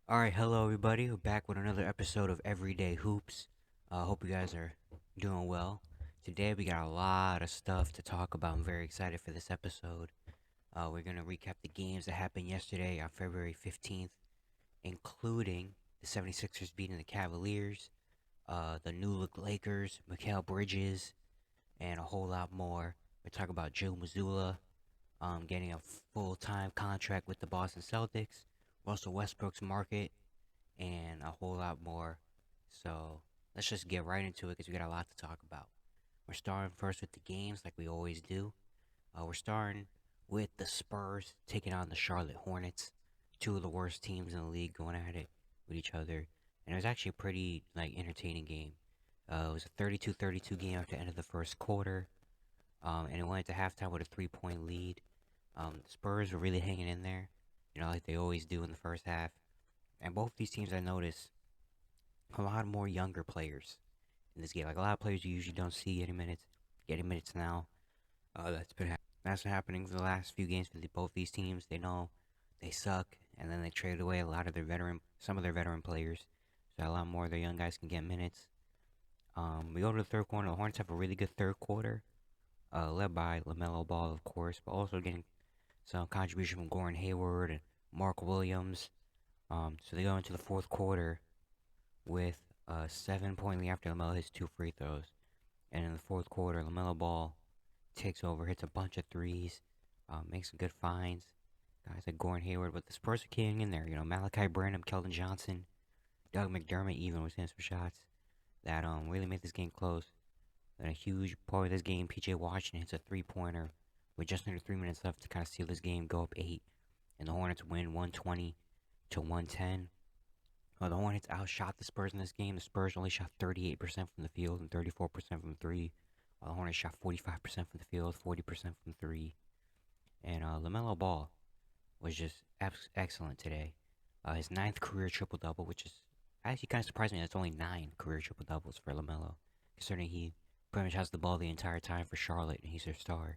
All right, hello everybody. We're back with another episode of Everyday Hoops. Hope you guys are doing well. Today we got a lot of stuff to talk about. I'm very excited for this episode. We're gonna recap the games that happened yesterday on February 15th, including the 76ers beating the Cavaliers, the new look Lakers, Mikal Bridges, and a whole lot more. We talk about Joe Mazzulla getting a full-time contract with the Boston Celtics, Russell Westbrook's market, and a whole lot more. So let's just get right into it because we got a lot to talk about. We're starting first with the games like we always do. We're starting with the Spurs taking on the Charlotte Hornets, two of the worst teams in the league going at it with each other. And it was actually a pretty entertaining game. It was a 32-32 game after the end of the first quarter, and it went to halftime with a 3-point lead. The Spurs were really hanging in there, like they always do in the first half. And both these teams, I noticed, a lot more younger players in this game. Like a lot of players you usually don't see getting minutes now. That's been happening for the last few games for both these teams. They know they suck, and then they trade away a lot of some of their veteran players, so a lot more of their young guys can get minutes. We go to the third quarter. The Hornets have a really good third quarter, led by LaMelo Ball, of course, but also getting some contribution from Gordon Hayward and Mark Williams. So they go into the fourth quarter with a 7-point lead after LaMelo hits two free throws. And in the fourth quarter, LaMelo Ball takes over, hits a bunch of threes, makes some good finds. Guys like Gordon Hayward, but the Spurs are getting in there. Malachi Branham, Keldon Johnson, Doug McDermott even was hitting some shots that really made this game close. Then a huge part of this game, PJ Washington hits a three-pointer with just under 3 minutes left to kind of seal this game, go up 8. And the Hornets win 120-110. The Hornets outshot the Spurs in this game. The Spurs only shot 38% from the field and 34% from three, while the Hornets shot 45% from the field, 40% from three. And LaMelo Ball was just excellent today. His ninth career triple double, which is actually kind of surprising. That's only 9 career triple doubles for LaMelo, considering he pretty much has the ball the entire time for Charlotte and he's their star.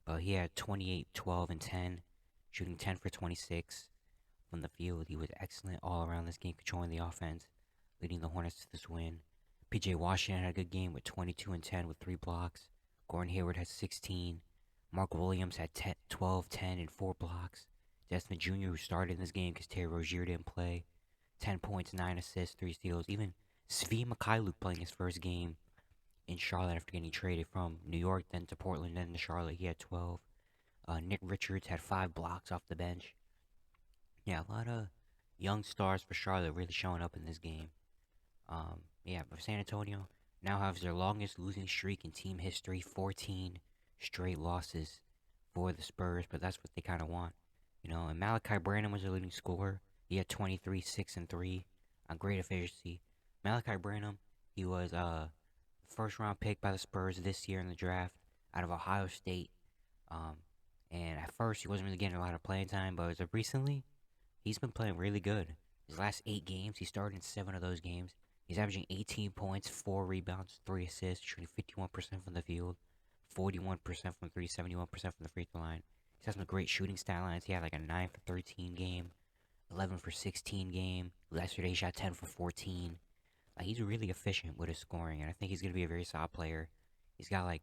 But he had 28, 12, and 10, shooting 10 for 26 from the field. He was excellent all around this game, controlling the offense, leading the Hornets to this win. PJ Washington had a good game with 22 and 10 with 3 blocks. Gordon Hayward had 16. Mark Williams had 10, 12, 10, and 4 blocks. Desmond Jr., who started in this game because Terry Rozier didn't play, 10 points, 9 assists, 3 steals. Even Svi Mikhailuk playing his first game in Charlotte after getting traded from New York, then to Portland, then to Charlotte. He had 12. Nick Richards had 5 blocks off the bench. Yeah, a lot of young stars for Charlotte really showing up in this game. Yeah, but San Antonio now has their longest losing streak in team history, 14 straight losses for the Spurs, but that's what they kind of want. And Malachi Branham was their leading scorer. He had 23, 6, and 3 on great efficiency. Malachi Branham, he was first round pick by the Spurs this year in the draft out of Ohio State. Um, and at first he wasn't really getting a lot of playing time, but as of recently, he's been playing really good. His last 8 games, he started in 7 of those games. He's averaging 18 points, 4 rebounds, 3 assists, shooting 51% from the field, 41% from 3, 71% from the free throw line. He's had some great shooting stat lines. He had like a 9 for 13 game, 11 for 16 game. Yesterday he shot 10 for 14. He's really efficient with his scoring, and I think he's going to be a very solid player. He's got like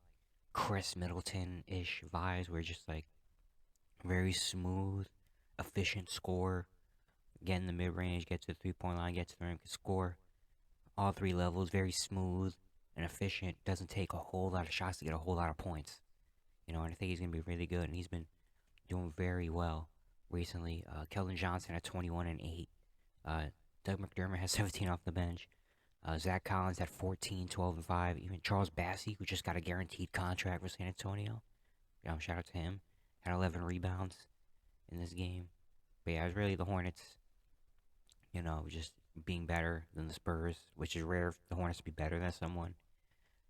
Chris Middleton-ish vibes where just like very smooth, efficient score. Get in the mid range, get to the 3 point line, get to the rim, can score all 3 levels, very smooth and efficient. Doesn't take a whole lot of shots to get a whole lot of points. And I think he's going to be really good, and he's been doing very well recently. Keldon Johnson at 21 and 8. Doug McDermott has 17 off the bench. Zach Collins had 14, 12, and 5. Even Charles Bassey, who just got a guaranteed contract with San Antonio. Shout out to him. Had 11 rebounds in this game. But yeah, it was really the Hornets, just being better than the Spurs, which is rare for the Hornets to be better than someone.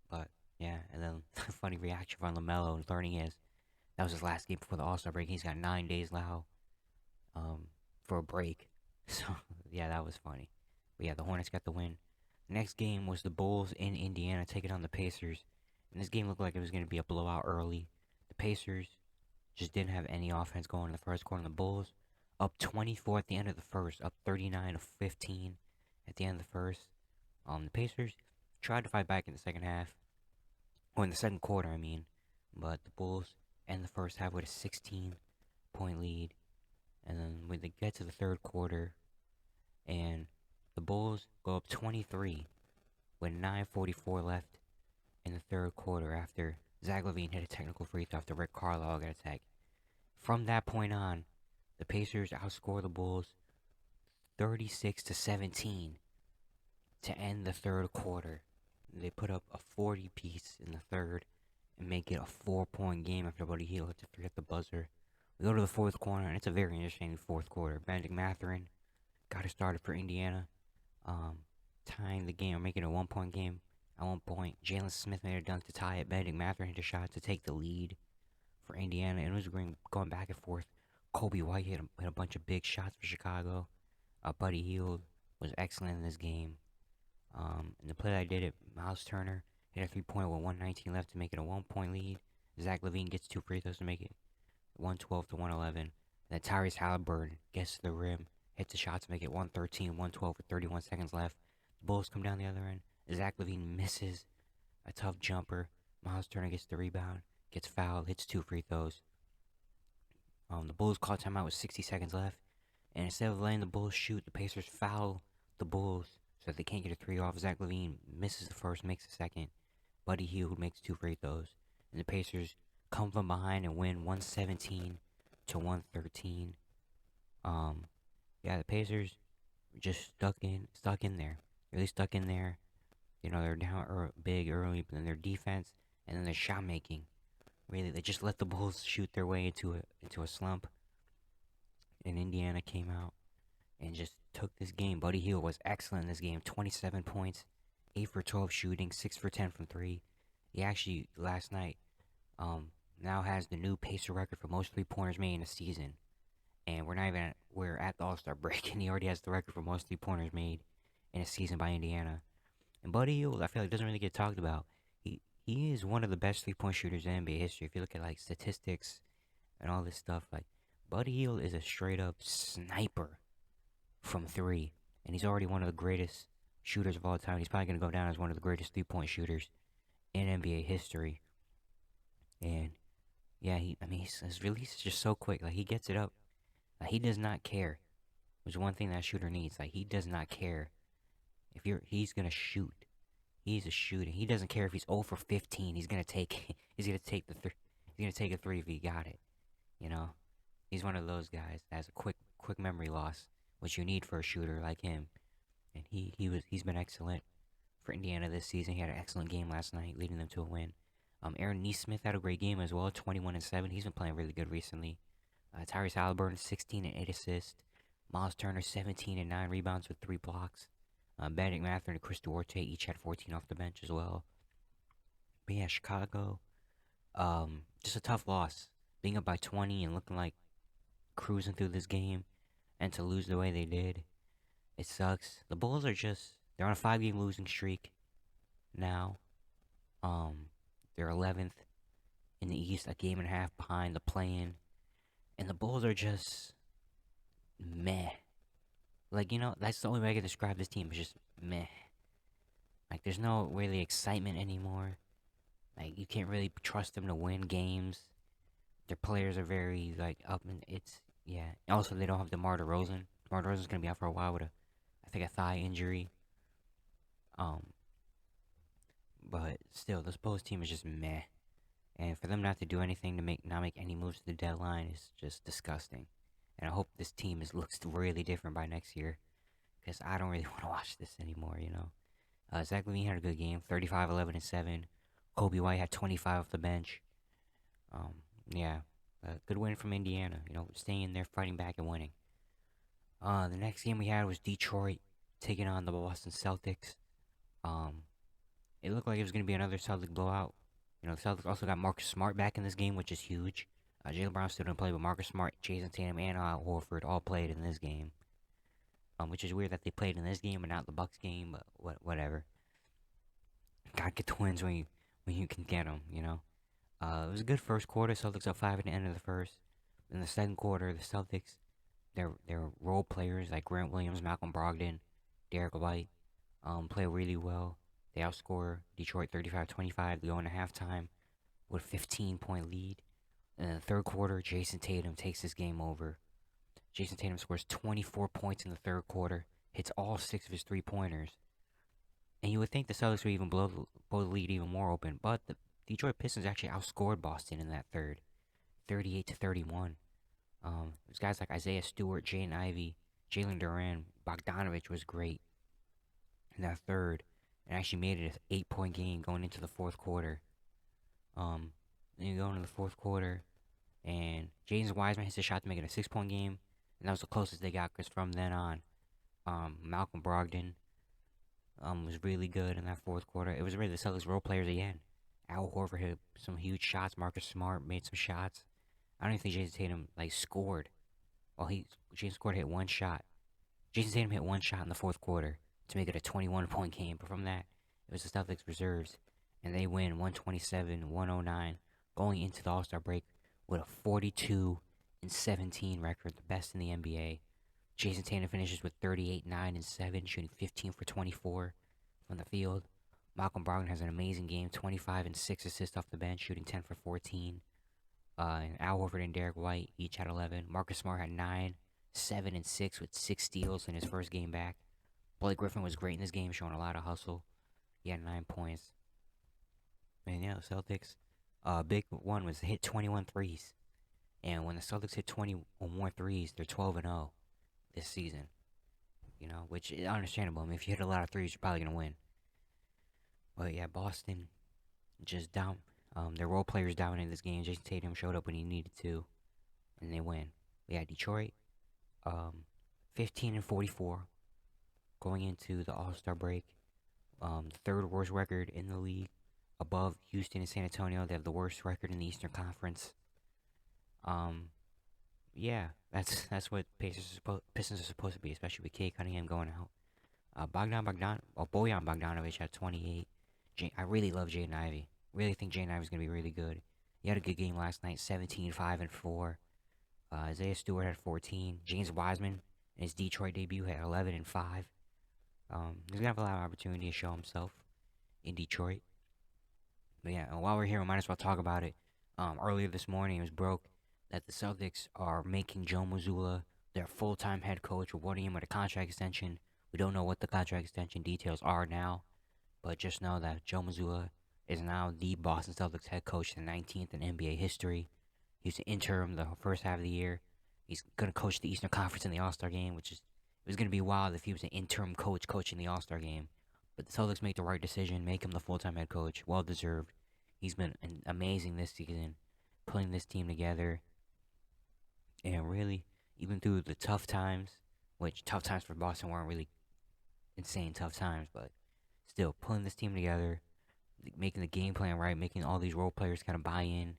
But yeah, and then funny reaction from LaMelo and learning is that was his last game before the All-Star break. He's got 9 days now for a break. So yeah, that was funny. But yeah, the Hornets got the win. The next game was the Bulls in Indiana taking on the Pacers. And this game looked like it was going to be a blowout early. The Pacers just didn't have any offense going in the first quarter. And the Bulls up 24 at the end of the first, up 39-15 at the end of the first. The Pacers tried to fight back in the second half, or in the second quarter, I mean, but the Bulls end the first half with a 16-point lead, and then when they get to the third quarter, and the Bulls go up 23 with 9:44 left in the third quarter after Zach LaVine hit a technical free throw after Rick Carlisle got attacked. From that point on, the Pacers outscore the Bulls 36-17 to end the third quarter. They put up a 40 piece in the third and make it a 4-point game after Buddy Hield hit the three at the buzzer. We go to the fourth quarter, and it's a very interesting fourth quarter. Benedict Mathurin got it started for Indiana, tying the game or making it a 1-point game. At one point, Jalen Smith made a dunk to tie it. Benedict Mathurin hit a shot to take the lead for Indiana, and it was going back and forth. Kobe White hit a bunch of big shots for Chicago. Buddy Hield was excellent in this game. And the play that did it, Miles Turner hit a 3-pointer with 1:19 left to make it a 1-point lead. Zach LaVine gets 2 free throws to make it 112-111. And then Tyrese Halliburton gets to the rim, hits a shot to make it 113-112 with 31 seconds left. The Bulls come down the other end. Zach LaVine misses a tough jumper. Miles Turner gets the rebound, gets fouled, hits 2 free throws. The Bulls call timeout with 60 seconds left. And instead of letting the Bulls shoot, the Pacers foul the Bulls so that they can't get a 3 off. Zach LaVine misses the first, makes the second. Buddy Hield makes 2 free throws. And the Pacers come from behind and win 117-113. The Pacers just stuck in there. Really stuck in there. You know, they're down big early, but then their defense and then their shot making. Really, they just let the Bulls shoot their way into a slump. And Indiana came out and just took this game. Buddy Hield was excellent in this game. 27 points, 8 for 12 shooting, 6 for 10 from 3. He actually, last night, now has the new Pacer record for most 3-pointers made in a season. And we're at the All-Star break, and he already has the record for most 3-pointers made in a season by Indiana. And Buddy Hield, I feel like, doesn't really get talked about. He is one of the best 3-point shooters in NBA history. If you look at, like, statistics and all this stuff, like, Buddy Hield is a straight-up sniper from 3. And he's already one of the greatest shooters of all time. He's probably going to go down as one of the greatest 3-point shooters in NBA history. And, yeah, his release is just so quick. Like, he gets it up. Like, he does not care. Which is one thing that shooter needs. Like, he does not care. He's going to shoot. He's a shooter. He doesn't care if he's 0 for 15. He's going to take he's going to take the he's going to take a 3 if he got it. You know? He's one of those guys that has a quick memory loss, which you need for a shooter like him. And he's been excellent for Indiana this season. He had an excellent game last night, leading them to a win. Aaron Nesmith had a great game as well, 21-7. He's been playing really good recently. Tyrese Halliburton, 16 and 8 assists. Miles Turner, 17 and 9 rebounds with 3 blocks. Benedict Mathurin and Chris Duarte each had 14 off the bench as well. But yeah, Chicago, just a tough loss. Being up by 20 and looking like cruising through this game, and to lose the way they did, it sucks. The Bulls are they're on a 5-game losing streak now. They're 11th in the East, a game and a half behind the play-in. And the Bulls are just meh. Like, you know, that's the only way I can describe this team. It's just meh. Like, there's no really excitement anymore. Like, you can't really trust them to win games. Their players are very, like, up and yeah. Also, they don't have DeMar DeRozan. DeMar DeRozan's going to be out for a while with I think a thigh injury. But still, this Bulls team is just meh. And for them not to do anything to not make any moves to the deadline is just disgusting. And I hope this team looks really different by next year, because I don't really want to watch this anymore, you know. Zach LaVine had a good game, 35, 11, and 7. Kobe White had 25 off the bench. Good win from Indiana, you know, staying in there, fighting back, and winning. The next game we had was Detroit taking on the Boston Celtics. It looked like it was going to be another Celtic blowout. You know, the Celtics also got Marcus Smart back in this game, which is huge. Jaylen Brown still didn't play, but Marcus Smart, Jason Tatum, and Al Horford all played in this game. Which is weird that they played in this game and not the Bucks game, but whatever. Gotta get the wins when you can get them, you know. It was a good first quarter. Celtics up 5 at the end of the first. In the second quarter, the Celtics their role players like Grant Williams, Malcolm Brogdon, Derek White play really well. They outscore Detroit 35-25. They go into halftime with a 15-point lead. In the third quarter, Jason Tatum takes this game over. Jason Tatum scores 24 points in the third quarter, hits all 6 of his three-pointers. And you would think the Celtics would even blow the lead even more open, but the Detroit Pistons actually outscored Boston in that third, 38-31. There's guys like Isaiah Stewart, Jaden Ivey, Jalen Duran, Bogdanovich was great in that third, and actually made it an 8-point game going into the fourth quarter. Then you go into the fourth quarter, and James Wiseman hits a shot to make it a 6-point game, and that was the closest they got. Because from then on, Malcolm Brogdon was really good in that fourth quarter. It was really the Celtics role players again. Al Horford hit some huge shots. Marcus Smart made some shots. I don't even think Jason Tatum scored. Well, Jason Tatum hit one shot. Jason Tatum hit one shot in the fourth quarter to make it a 21-point game. But from that, it was the Celtics reserves, and they win 127-109 going into the All-Star break with a 42-17 record, the best in the NBA. Jason Tatum finishes with 38, 9, and 7, shooting 15 for 24 from the field. Malcolm Brogdon has an amazing game, 25 and 6 assists off the bench, shooting 10 for 14. And Al Horford and Derek White each had 11. Marcus Smart had 9, 7, and 6 with 6 steals in his first game back. Blake Griffin was great in this game, showing a lot of hustle. He had 9 points. And yeah, the Celtics, big one was hit 21 threes. And when the Celtics hit 20 or more threes, they're 12-0 this season. Which is understandable. I mean, if you hit a lot of threes, you're probably going to win. But yeah, Boston just down. Their role players dominated this game. Jason Tatum showed up when he needed to, and they win. Yeah, Detroit, 15-44, going into the All-Star break. The third worst record in the league, above Houston and San Antonio. They have the worst record in the Eastern Conference. Yeah, that's what Pistons are supposed to be, especially with Kate Cunningham going out. Bojan Bogdanovich had 28. I really love Jaden Ivey. Really think Jaden Ivey's gonna be really good. He had a good game last night, 17, 5, and 4. Isaiah Stewart had 14. James Wiseman in his Detroit debut had 11 and 5. He's gonna have a lot of opportunity to show himself in Detroit. But yeah, while we're here, we might as well talk about it. Earlier this morning, it was broke that the Celtics are making Joe Mazzulla their full-time head coach, rewarding him with a contract extension. We don't know what the contract extension details are now, but just know that Joe Mazzulla is now the Boston Celtics head coach, the 19th in NBA history. He's an interim the first half of the year. He's going to coach the Eastern Conference in the All-Star game, it was going to be wild if he was an interim coach coaching the All-Star game. But the Celtics make the right decision, make him the full-time head coach. Well-deserved. He's been amazing this season, putting this team together. And really, even through the tough times, which tough times for Boston weren't really insane tough times, but still pulling this team together, making the game plan right, making all these role players kind of buy in.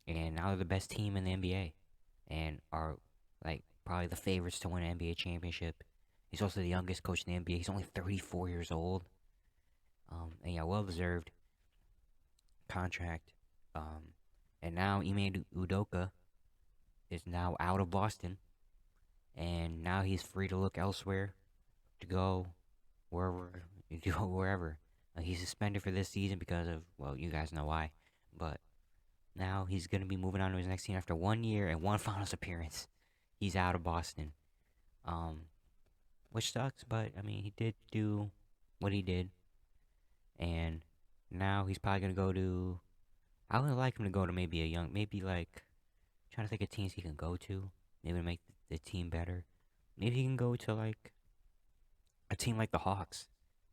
And now they're the best team in the NBA and are probably the favorites to win an NBA championship. He's also the youngest coach in the NBA. He's only 34 years old. And yeah, well-deserved contract. And now Ime Udoka is now out of Boston, and now he's free to look elsewhere, to go wherever. He's suspended for this season because of, well, you guys know why. But now he's going to be moving on to his next team after 1 year and one finals appearance. He's out of Boston. Which sucks, but, I mean, he did do what he did. And now he's probably going to go to, I would like him to go to maybe trying to think of teams he can go to, maybe to make the team better. Maybe he can go to, a team like the Hawks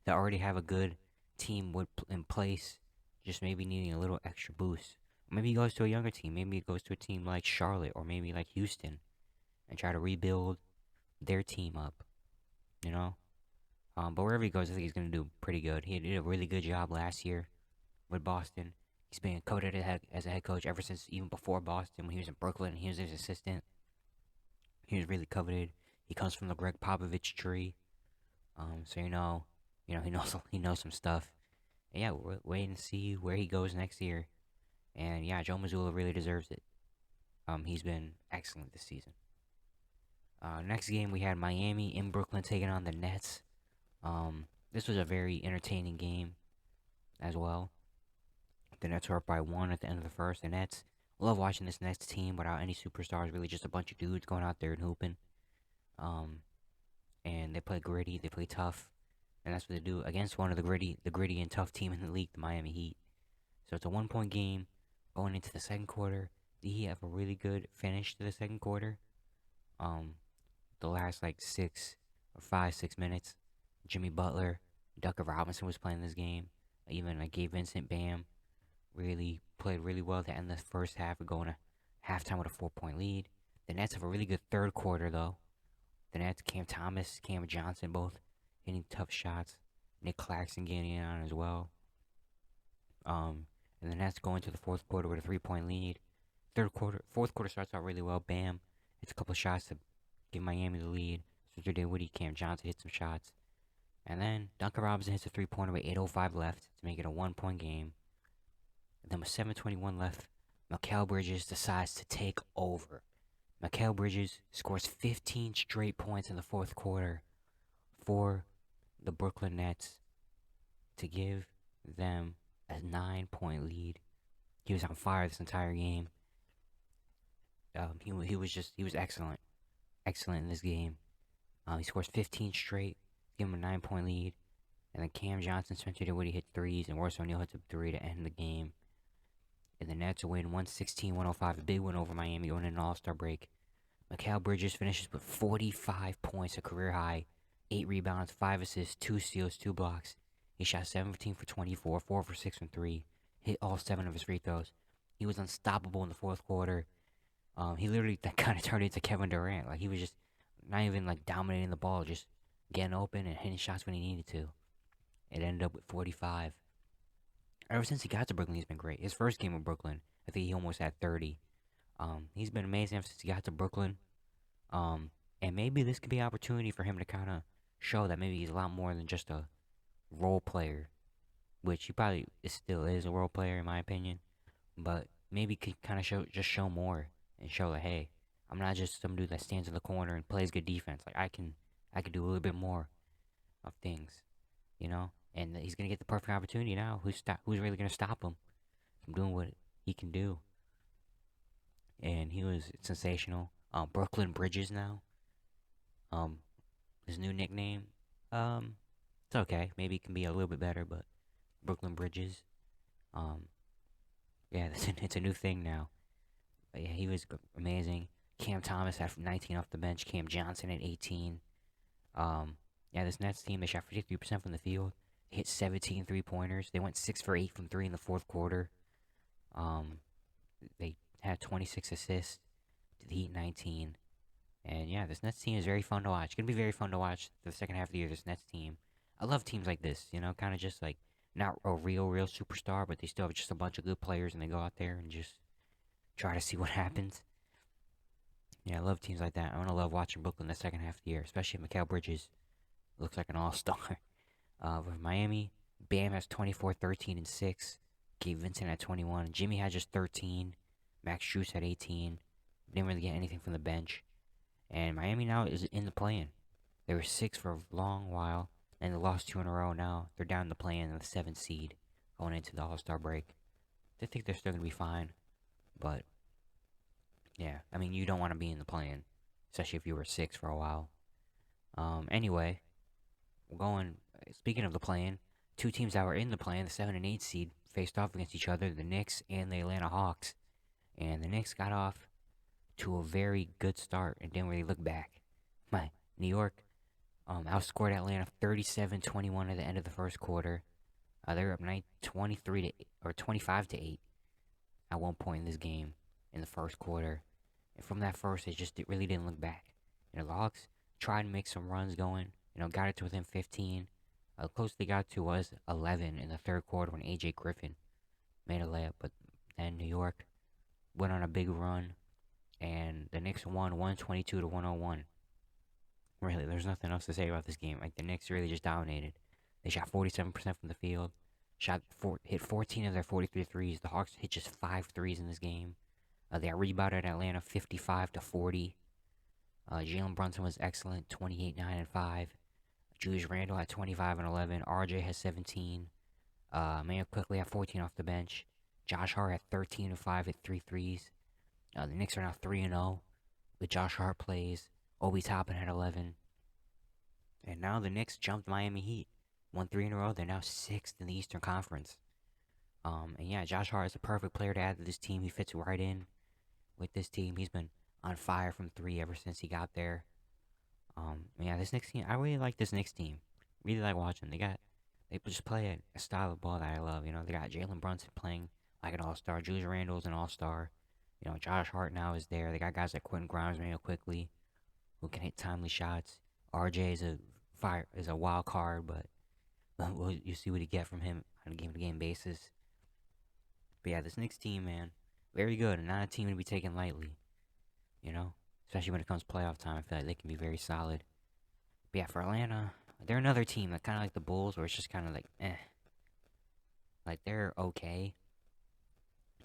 that already have a good team in place, just maybe needing a little extra boost. Or maybe he goes to a younger team. Maybe he goes to a team like Charlotte or maybe like Houston and try to rebuild their team up, you know? But wherever he goes, I think he's going to do pretty good. He did a really good job last year with Boston. He's been coached as a head coach ever since, even before Boston, when he was in Brooklyn and he was his assistant. He was really coveted. He comes from the Greg Popovich tree. So he knows some stuff. And yeah, we're waiting to see where he goes next year. And yeah, Joe Mazzulla really deserves it. He's been excellent this season. Next game we had Miami in Brooklyn taking on the Nets. This was a very entertaining game as well. The Nets were up by one at the end of the first. The Nets, love watching this Nets team without any superstars. Really, just a bunch of dudes going out there and hooping. Um, and they play gritty. They play tough, and that's what they do against one of the gritty and tough team in the league, the Miami Heat. So it's a 1 point game going into the second quarter. The Heat have a really good finish to the second quarter. Um, the last like 6 or 5, 6 minutes, Jimmy Butler, Duncan Robinson was playing this game. Even like Gabe Vincent, Bam, really played really well to end the first half of going to halftime with a 4 point lead. The Nets have a really good third quarter though. The Nets, Cam Thomas, Cam Johnson, both hitting tough shots. Nick Claxton getting in on as well. And the Nets go into the fourth quarter with a 3 point lead. Fourth quarter starts out really well. Bam hits a couple shots to give Miami the lead. Spencer Dinwiddie, Cam Johnson hit some shots. And then Duncan Robinson hits a 3 pointer with 8:05 left to make it a 1 point game. And then with 7:21 left, Mikal Bridges decides to take over. Mikal Bridges scores 15 straight points in the fourth quarter for the Brooklyn Nets to give them a 9 point lead. He was on fire this entire game. He was excellent in this game. He scores 15 straight, give him a 9 point lead. And then Cam Johnson, Spencer Dinwiddie hit threes, and Royce O'Neal hits a three to end the game. And the Nets win 116-105, a big win over Miami going into an All-Star break. Mikal Bridges finishes with 45 points, a career high, 8 rebounds, 5 assists, 2 steals, 2 blocks. He shot 17 for 24, 4 for 6 from 3, hit all 7 of his free throws. He was unstoppable in the fourth quarter. He literally kind of turned into Kevin Durant. Like, he was just not even like dominating the ball, just getting open and hitting shots when he needed to. It ended up with 45. Ever since he got to Brooklyn, he's been great. His first game with Brooklyn, I think he almost had 30. He's been amazing ever since he got to Brooklyn. And maybe this could be an opportunity for him to kind of show that maybe he's a lot more than just a role player, which he probably still is a role player in my opinion. But maybe could kind of show more and show that, hey, I'm not just some dude that stands in the corner and plays good defense. Like I can do a little bit more of things, you know. And he's gonna get the perfect opportunity now. Who's really gonna stop him from doing what he can do? And he was sensational. Brooklyn Bridges now. His new nickname. It's okay. Maybe it can be a little bit better, but Brooklyn Bridges. Yeah, it's a new thing now. But yeah, he was amazing. Cam Thomas had 19 off the bench. Cam Johnson at 18. Yeah, this Nets team, they shot 53% from the field. They hit 17 3-pointers. They went 6 for 8 from 3 in the fourth quarter. They had 26 assists to the Heat 19. And yeah, this Nets team is very fun to watch. It's going to be very fun to watch the second half of the year, this Nets team. I love teams like this, you know, kind of just like not a real superstar, but they still have just a bunch of good players and they go out there and just try to see what happens. Yeah, I love teams like that. I'm going to love watching Brooklyn the second half of the year, especially if Mikal Bridges looks like an all-star. With Miami, Bam has 24, 13, and 6. Gabe Vincent at 21. Jimmy had just 13. Max Strus had 18. Didn't really get anything from the bench. And Miami now is in the play-in. They were 6 for a long while, and they lost 2 in a row now. They're down in the play-in in the 7th seed going into the All-Star break. I think they're still going to be fine. But, yeah, I mean, you don't want to be in the play-in, especially if you were 6 for a while. Anyway, we're going, speaking of the play-in, 2 teams that were in the play-in, the 7 and 8 seed, faced off against each other, the Knicks and the Atlanta Hawks. And the Knicks got off to a very good start and didn't really look back. New York outscored Atlanta 37-21 at the end of the first quarter. They were up 25 to 8 at one point in this game in the first quarter. And from that first, it really didn't look back. You know, the Hawks tried to make some runs going. You know, got it to within 15. The closest they got to was 11 in the third quarter when A.J. Griffin made a layup. But then New York went on a big run, and the Knicks won 122-101. Really, there's nothing else to say about this game. Like, the Knicks really just dominated. They shot 47% from the field, hit 14 of their 43 threes. The Hawks hit just 5 threes in this game. They rebounded Atlanta 55-40. Jalen Brunson was excellent, 28, 9, and 5. Julius Randle had 25 and 11. RJ has 17. Mayo quickly had 14 off the bench. Josh Hart had 13 and 5 at three threes. The Knicks are now 3 and 0 with Josh Hart plays. Obi Toppin had 11. And now the Knicks jumped Miami Heat. Won 3 in a row. They're now 6th in the Eastern Conference. And yeah, Josh Hart is a perfect player to add to this team. He fits right in with this team. He's been on fire from 3 ever since he got there. Yeah, this Knicks team, I really like this Knicks team. Really like watching. They just play a style of ball that I love. You know, they got Jalen Brunson playing like an all-star. Julius Randle's an all-star. You know, Josh Hart now is there. They got guys like Quentin Grimes, Mayo quickly, who can hit timely shots. RJ is a wild card, but you see what you get from him on a game-to-game basis. But yeah, this Knicks team, man, very good, and not a team to be taken lightly. You know, especially when it comes playoff time, I feel like they can be very solid. But yeah, for Atlanta, they're another team that kind of like the Bulls, where it's just kind of like, eh. Like, they're okay.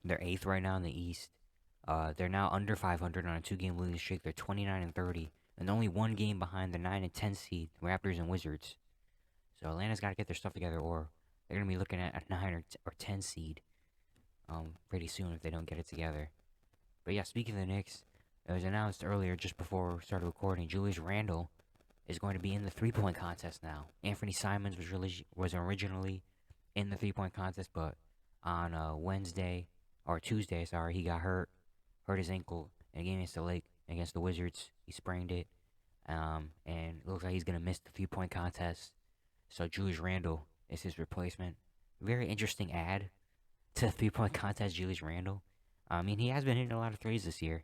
They're 8th right now in the East. They're now under 500 on a 2-game losing streak. They're 29 and 30, and only 1 game behind the 9 and 10 seed Raptors and Wizards. So Atlanta's got to get their stuff together, or they're gonna be looking at a 9 or 10 seed, pretty soon if they don't get it together. But yeah, speaking of the Knicks, it was announced earlier, just before we started recording, Julius Randle is going to be in the 3-point contest now. Anthony Simons was originally in the 3-point contest, but on Tuesday, he got hurt his ankle in a game against the Wizards. He sprained it, and it looks like he's gonna miss the 3-point contest. So Julius Randle is his replacement. Very interesting add to the 3-point contest, Julius Randle. I mean, he has been hitting a lot of threes this year,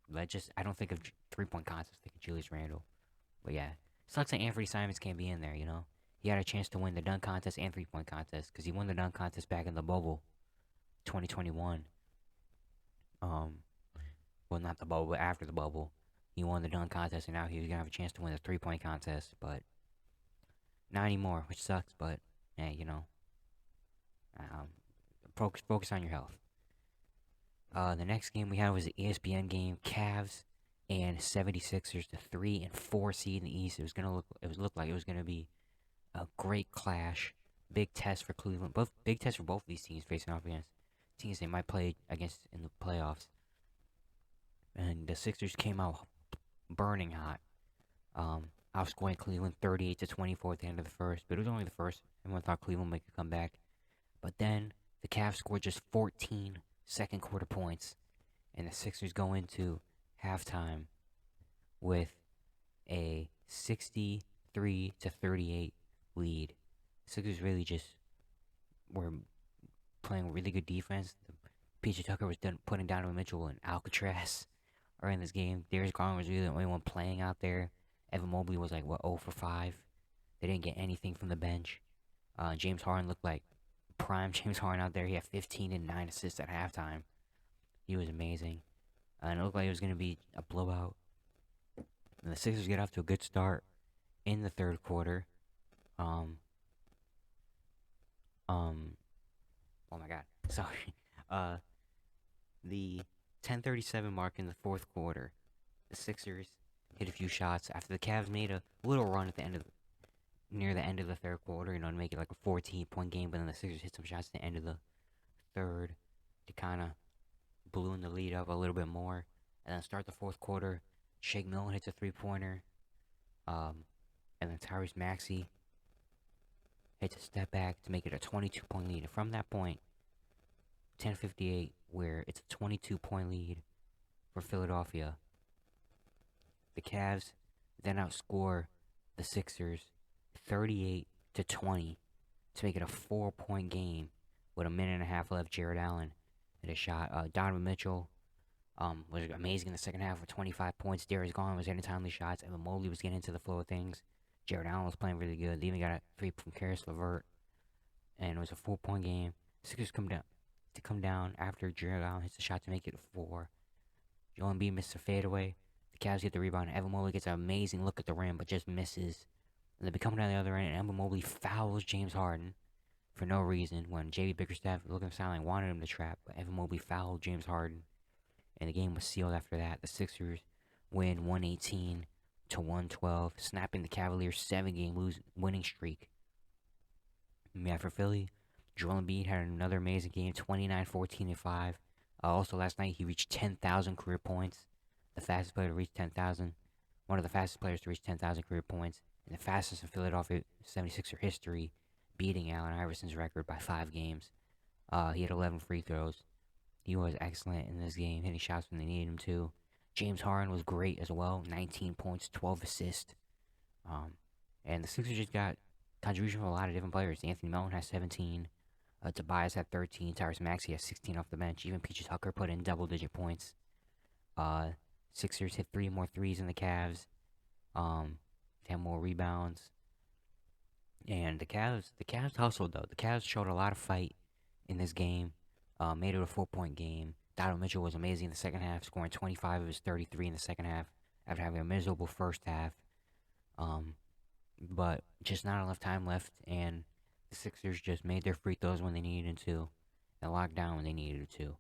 but I don't think of 3-point contest. I think of Julius Randle. But yeah, sucks that Anthony Simons can't be in there. You know, he had a chance to win the dunk contest and 3-point contest because he won the dunk contest back in the bubble, 2021. Well, not the bubble, but after the bubble, he won the dunk contest, and now he's gonna have a chance to win the 3-point contest, but not anymore, which sucks. But hey, you know, focus on your health. The next game we had was the ESPN game, Cavs and 76ers, the 3 and 4 seed in the East. It looked like it was gonna be a great clash, big test for Cleveland. Big test for both of these teams facing off against teams they might play against in the playoffs. And the Sixers came out burning hot, outscoring Cleveland 38-24 at the end of the first. But it was only the first. Everyone thought Cleveland would make a comeback. But then the Cavs scored just 14 second quarter points, and the Sixers go into halftime with a 63-38 lead. The Sixers really just were playing really good defense. PJ Tucker was putting Donovan Mitchell and Alcatraz are in this game. Darius Garland was really the only one playing out there. Evan Mobley was like, 0 for 5. They didn't get anything from the bench. James Harden looked like prime James Harden out there. He had 15 and 9 assists at halftime. He was amazing. And it looked like it was going to be a blowout. And the Sixers get off to a good start in the third quarter. Oh my god. Sorry. The 10:37 mark in the fourth quarter, the Sixers hit a few shots after the Cavs made a little run at near the end of the third quarter, you know, to make it like a 14-point game. But then the Sixers hit some shots at the end of the third to kind of balloon the lead up a little bit more. And then start the fourth quarter, Shake Milton hits a 3-pointer, and then Tyrese Maxey hits a step back to make it a 22-point lead. And from that point, 10:58, where it's a 22-point lead for Philadelphia, the Cavs then outscore the Sixers 38-20 to make it a 4-point game with a minute and a half left. Jared Allen hit a shot. Donovan Mitchell was amazing in the second half with 25 points. Darius Garland was hitting timely shots. Evan Mobley was getting into the flow of things. Jared Allen was playing really good. They even got a 3 from Karis LeVert, and it was a 4-point game. Sixers come down after Jared Allen hits a shot to make it a 4. Joel Embiid missed a fadeaway. The Cavs get the rebound. Evan Mobley gets an amazing look at the rim, but just misses. And they come down the other end, and Evan Mobley fouls James Harden for no reason when J.B. Bickerstaff, looking silent, wanted him to trap, but Evan Mobley fouled James Harden, and the game was sealed after that. The Sixers win 118-112, snapping the Cavaliers' 7-game winning streak. Yeah, for Philly, Joel Embiid had another amazing game, 29, 14, and 5. Also, last night he reached 10,000 career points, the fastest player to reach 10,000, one of the fastest players to reach 10,000 career points, and the fastest in Philadelphia 76er history, beating Allen Iverson's record by 5 games. He had 11 free throws. He was excellent in this game, hitting shots when they needed him to. James Harden was great as well, 19 points, 12 assists. Um, and the Sixers just got contribution from a lot of different players. Anthony Melton has 17. Tobias had 13. Tyrese Maxey has 16 off the bench. Even Peaches Tucker put in double-digit points. Uh, Sixers hit 3 more threes than the Cavs. 10 more rebounds. And the Cavs hustled though. The Cavs showed a lot of fight in this game. Made it a 4-point game. Donovan Mitchell was amazing in the second half, scoring 25 of his 33 in the second half after having a miserable first half. But just not enough time left, and the Sixers just made their free throws when they needed to, and locked down when they needed to.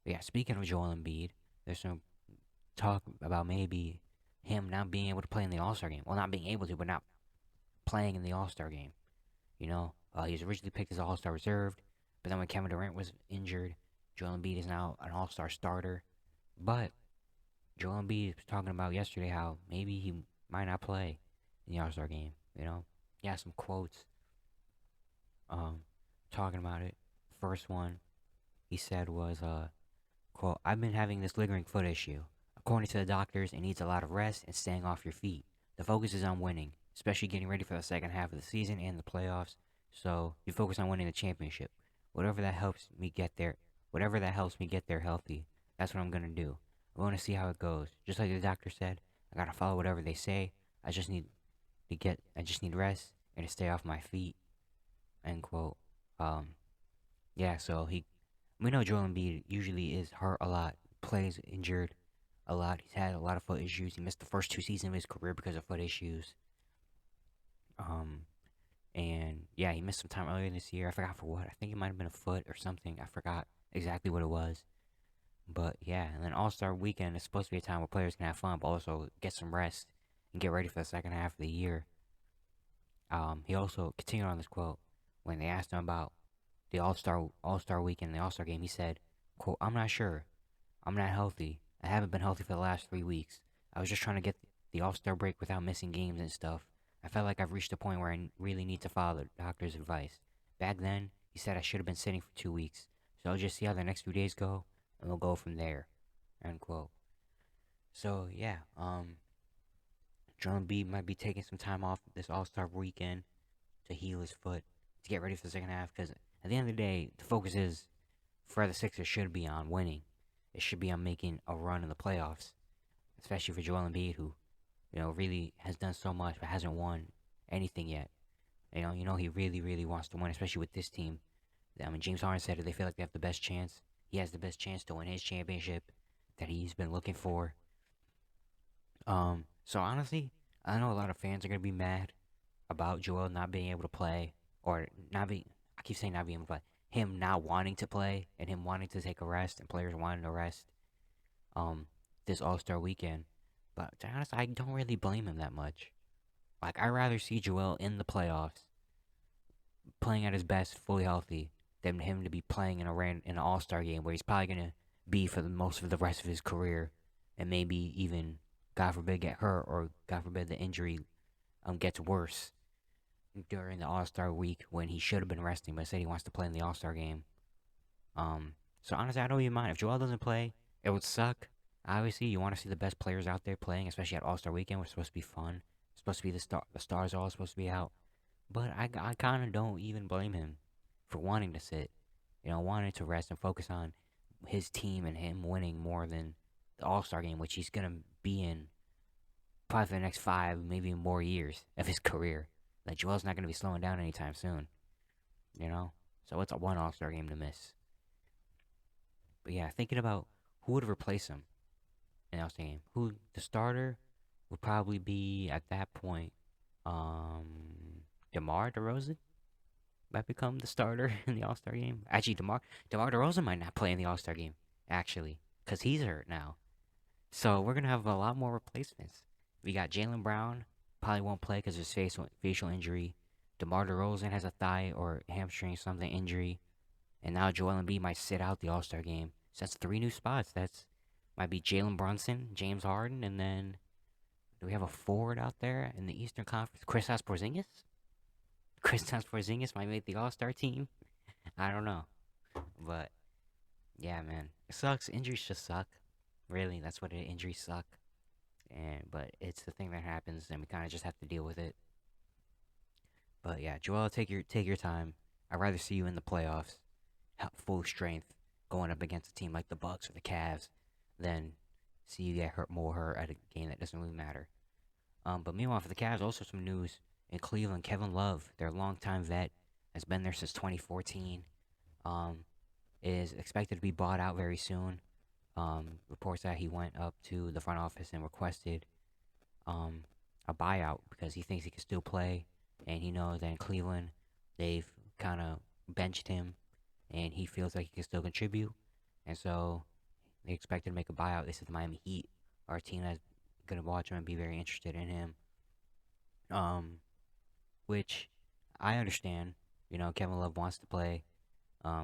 But yeah, speaking of Joel Embiid, there's some talk about maybe him not being able to play in the All-Star game. Well, not being able to, but not playing in the All-Star game. He was originally picked as All-Star reserved, but then when Kevin Durant was injured, Joel Embiid is now an All-Star starter. But Joel Embiid was talking about yesterday how maybe he might not play in the All-Star game. He has some quotes talking about it. First one he said was, quote, "I've been having this lingering foot issue. According to the doctors, it needs a lot of rest and staying off your feet. The focus is on winning, especially getting ready for the second half of the season and the playoffs. So you focus on winning the championship. Whatever that helps me get there, healthy, that's what I'm gonna do. I want to see how it goes. Just like the doctor said, I gotta follow whatever they say. I just need rest and to stay off my feet." End quote. Yeah. So we know Joel Embiid usually is hurt a lot, plays injured a lot. He's had a lot of foot issues. He missed the first 2 seasons of his career because of foot issues. And yeah, he missed some time earlier this year. I forgot for what. I think it might have been a foot or something. I forgot exactly what it was. But yeah, and then All-Star Weekend is supposed to be a time where players can have fun, but also get some rest and get ready for the second half of the year. He also continued on this quote when they asked him about the All-Star Weekend, the All-Star game. He said, "Quote, I'm not sure. I'm not healthy. I haven't been healthy for the last 3 weeks. I was just trying to get the All-Star break without missing games and stuff. I felt like I've reached a point where I really need to follow the doctor's advice. Back then, he said I should have been sitting for 2 weeks. So I'll just see how the next few days go, and we'll go from there." End quote. So yeah, Joel Embiid might be taking some time off this All-Star Weekend to heal his foot, to get ready for the second half, because at the end of the day, the focus is for the Sixers should be on winning. It should be on making a run in the playoffs, especially for Joel Embiid, who really has done so much but hasn't won anything yet. He really, really wants to win, especially with this team. I mean, James Harden said that they feel like they have the best chance. He has the best chance to win his championship that he's been looking for. So honestly, I know a lot of fans are gonna be mad about Joel not being able to play, or not being. I keep saying not being able to play. Him not wanting to play, and him wanting to take a rest, and players wanting to rest. This All-Star Weekend, but to be honest, I don't really blame him that much. Like, I'd rather see Joel in the playoffs, playing at his best, fully healthy, than him to be playing in an All-Star game where he's probably gonna be for the most of the rest of his career, and maybe even, God forbid, get hurt, or God forbid the injury gets worse during the All-Star week when he should have been resting, but said he wants to play in the All-Star game. So honestly, I don't even mind if Joel doesn't play. It would suck. Obviously, you want to see the best players out there playing, especially at All-Star Weekend, which is supposed to be fun. It's supposed to be the stars are all supposed to be out. But I kind of don't even blame him for wanting to sit, wanting to rest and focus on his team and him winning more than the All-Star game, which he's gonna be in probably for the next 5, maybe more years of his career. Like, Joel's not gonna be slowing down anytime soon, So it's a one All-Star game to miss. But yeah, thinking about who would replace him in the All-Star game, who the starter would probably be at that point. DeMar DeRozan might become the starter in the All-Star game. Actually, DeMar DeRozan might not play in the All-Star game, actually, because he's hurt now. So we're gonna have a lot more replacements. We got Jalen Brown, probably won't play because of his facial injury. DeMar DeRozan has a thigh or hamstring something injury, and now Joel Embiid might sit out the All Star game. So that's three new spots. That's might be Jalen Brunson, James Harden, and then do we have a forward out there in the Eastern Conference? Kristaps Porzingis. Kristaps Porzingis might make the All Star team. I don't know, but yeah, man, it sucks. Injuries just suck. Really, that's what it. Injuries suck. But it's the thing that happens, and we kind of just have to deal with it. But yeah, Joel, take your time. I'd rather see you in the playoffs, full strength, going up against a team like the Bucks or the Cavs, than see you get hurt at a game that doesn't really matter. But meanwhile, for the Cavs, also some news in Cleveland. Kevin Love, their longtime vet, has been there since 2014. Um, is expected to be bought out very soon. Reports that he went up to the front office and requested um, a buyout because he thinks he can still play, and he knows that in Cleveland they've kind of benched him, and he feels like he can still contribute, and so they expected to make a buyout. They said the Miami Heat are a team that's gonna watch him and be very interested in him. Um, which I understand. You know, Kevin Love wants to play.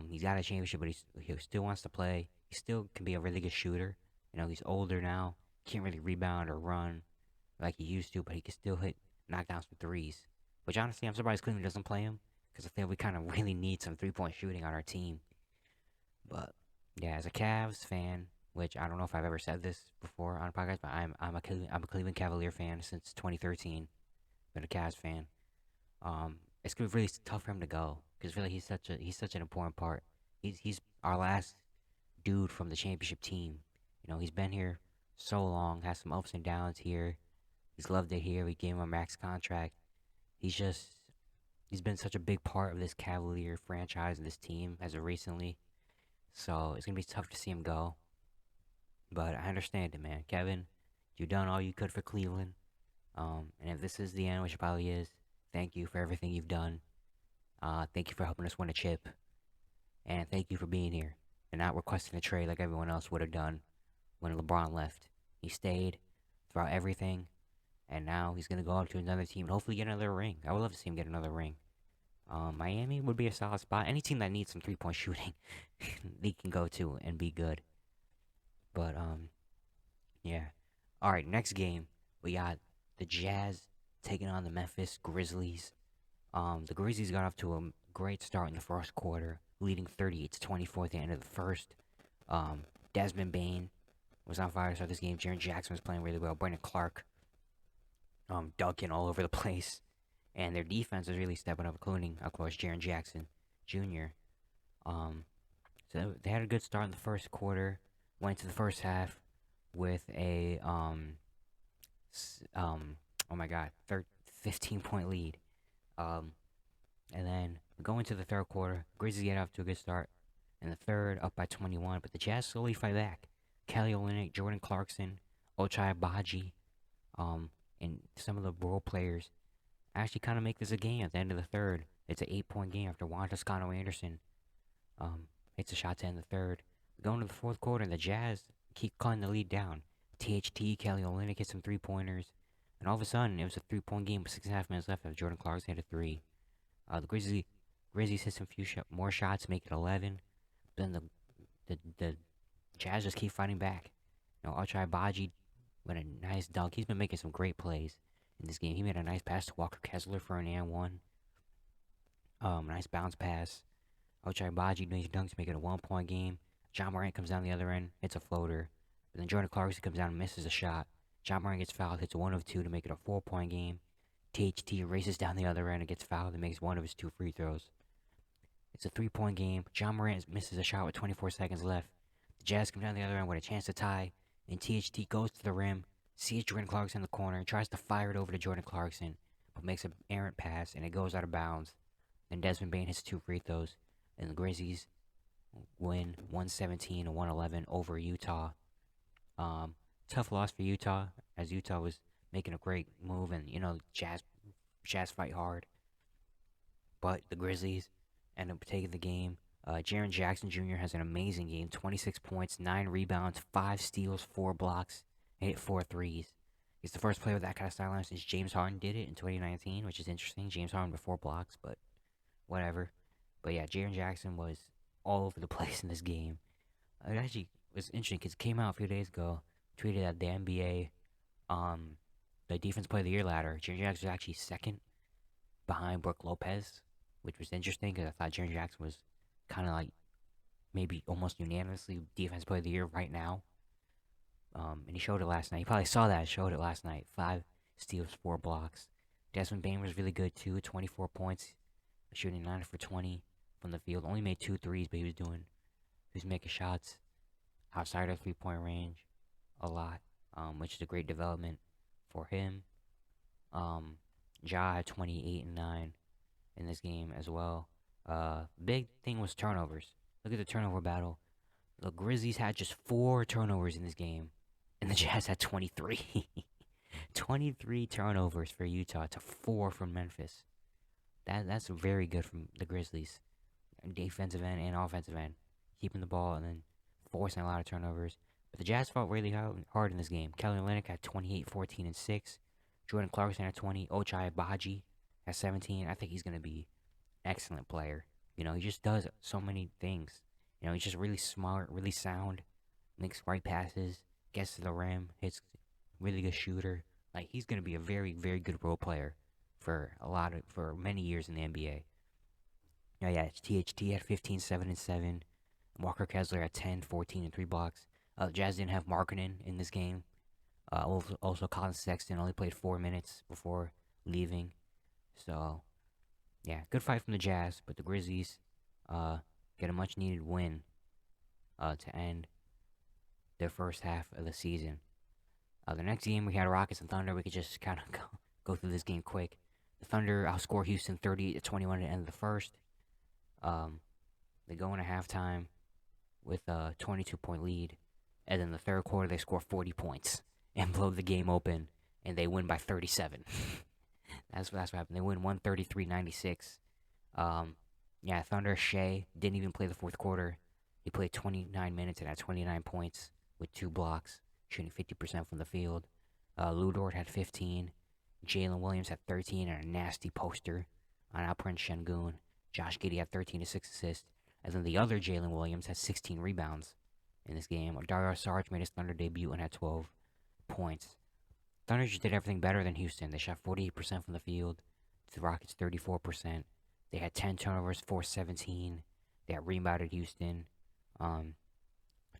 He's got a championship, but he still wants to play. He still can be a really good shooter. You know, he's older now. Can't really rebound or run like he used to, but he can still knock down some threes. Which honestly, I'm surprised Cleveland doesn't play him because I think we kind of really need some 3-point shooting on our team. But yeah, as a Cavs fan, which I don't know if I've ever said this before on a podcast, but I'm a Cleveland Cavalier fan since 2013. Been a Cavs fan. It's gonna be really tough for him to go because really he's such an important part. He's our last dude from the championship team. You know, he's been here so long, has some ups and downs here. He's loved it here. We gave him a max contract. He's just he's been such a big part of this Cavalier franchise and this team as of recently. So it's gonna be tough to see him go. But I understand it, man. Kevin, you've done all you could for Cleveland. And if this is the end, which it probably is, thank you for everything you've done. Thank you for helping us win a chip, and thank you for being here and not requesting a trade like everyone else would have done when LeBron left. He stayed throughout everything, and now he's gonna go up to another team and hopefully get another ring. I would love to see him get another ring. Miami would be a solid spot. Any team that needs some 3-point shooting, they can go to and be good. But yeah. All right, next game we got the Jazz taking on the Memphis Grizzlies. The Grizzlies got off to a great start in the first quarter, leading 38-24 at the end of the first. Desmond Bain was on fire to start this game. Jaren Jackson was playing really well. Brandon Clark, dunking all over the place. And their defense is really stepping up, including, of course, Jaren Jackson Jr. So they had a good start in the first quarter. Went to the first half with a oh my god, 15-point lead. And then going to the third quarter, Grizzlies get off to a good start. In the third, up by 21, but the Jazz slowly fight back. Kelly Olynyk, Jordan Clarkson, Ochai Agbaji, and some of the role players actually kind of make this a game at the end of the third. It's an 8-point game after Juan Toscano Anderson hits a shot to end the third. Going to the fourth quarter, and the Jazz keep cutting the lead down. THT, Kelly Olynyk hit some 3-pointers, and all of a sudden, it was a 3-point game with 6.5 minutes left after Jordan Clarkson hit a 3. The Grizzlies hit some more shots, make it 11. Then the Jazz just keep fighting back. You know, Ochai Agbaji with a nice dunk. He's been making some great plays in this game. He made a nice pass to Walker Kessler for an and one. Nice bounce pass. Ochai Agbaji doing his dunks, make it a 1-point game. John Morant comes down the other end, hits a floater. But then Jordan Clarkson comes down and misses a shot. John Morant gets fouled, hits 1 of 2 to make it a 4-point game. THT races down the other end and gets fouled and makes 1 of his 2 free throws. It's a 3-point game. John Morant misses a shot with 24 seconds left. The Jazz come down the other end with a chance to tie, and THT goes to the rim, sees Jordan Clarkson in the corner, and tries to fire it over to Jordan Clarkson, but makes an errant pass, and it goes out of bounds. Then Desmond Bain hits 2 free throws, and the Grizzlies win 117 and 111 over Utah. Tough loss for Utah, as Utah was making a great move, and you know, Jazz fight hard. But the Grizzlies end up taking the game. Jaren Jackson Jr. has an amazing game: 26 points, 9 rebounds, 5 steals, 4 blocks. He hit 4 threes. He's the first player with that kind of sideline since James Harden did it in 2019, which is interesting. James Harden with 4 blocks, but whatever. But yeah, Jaren Jackson was all over the place in this game. It actually was interesting because it came out a few days ago. Tweeted that the NBA, um, the Defense Player of the Year ladder, Jaren Jackson was actually second behind Brook Lopez, which was interesting because I thought Jaren Jackson was kind of like maybe almost unanimously Defense Player of the Year right now. And he showed it last night. You probably saw that. Showed it last night. 5 steals, 4 blocks. Desmond Bain was really good too. 24 points, shooting 9 for 20 from the field. Only made 2 threes, but he was making shots outside of 3-point range a lot, which is a great development for him. Ja had 28 and 9 in this game as well. Big thing was turnovers. Look at the turnover battle. The Grizzlies had just 4 turnovers in this game, and the Jazz had 23. 23 turnovers for Utah to 4 from Memphis. That's very good from the Grizzlies, defensive end and offensive end, keeping the ball and then forcing a lot of turnovers. But the Jazz fought really hard in this game. Kelly Olynyk had 28, 14, and 6. Jordan Clarkson had 20. Ochai Agbaji at 17. I think he's going to be an excellent player. You know, he just does so many things. You know, he's just really smart, really sound, makes right passes, gets to the rim, hits really good shooter. Like, he's going to be a very, very good role player for many years in the NBA. Yeah, THT had 15, 7, and 7. Walker Kessler had 10, 14, and 3 blocks. Jazz didn't have Markkanen in this game. Also, Colin Sexton only played 4 minutes before leaving. So, yeah, good fight from the Jazz, but the Grizzlies get a much needed win to end their first half of the season. The next game we had Rockets and Thunder. We could just kind of go through this game quick. The Thunder outscore Houston 38-21 at the end of the first. They go into halftime with a 22-point lead, and then the third quarter they score 40 points and blow the game open, and they win by 37. That's what happened. They win 133-96. Yeah, Thunder Shea didn't even play the fourth quarter. He played 29 minutes and had 29 points with 2 blocks, shooting 50% from the field. Lou Dort had 15. Jalen Williams had 13 and a nasty poster on Alperen Şengün. Josh Giddey had 13 to 6 assists. And then the other Jalen Williams had 16 rebounds in this game. Dario Saric made his Thunder debut and had 12 points. Thunder just did everything better than Houston. They shot 48% from the field. The Rockets 34%. They had 10 turnovers, forced 17. They had rebounded Houston.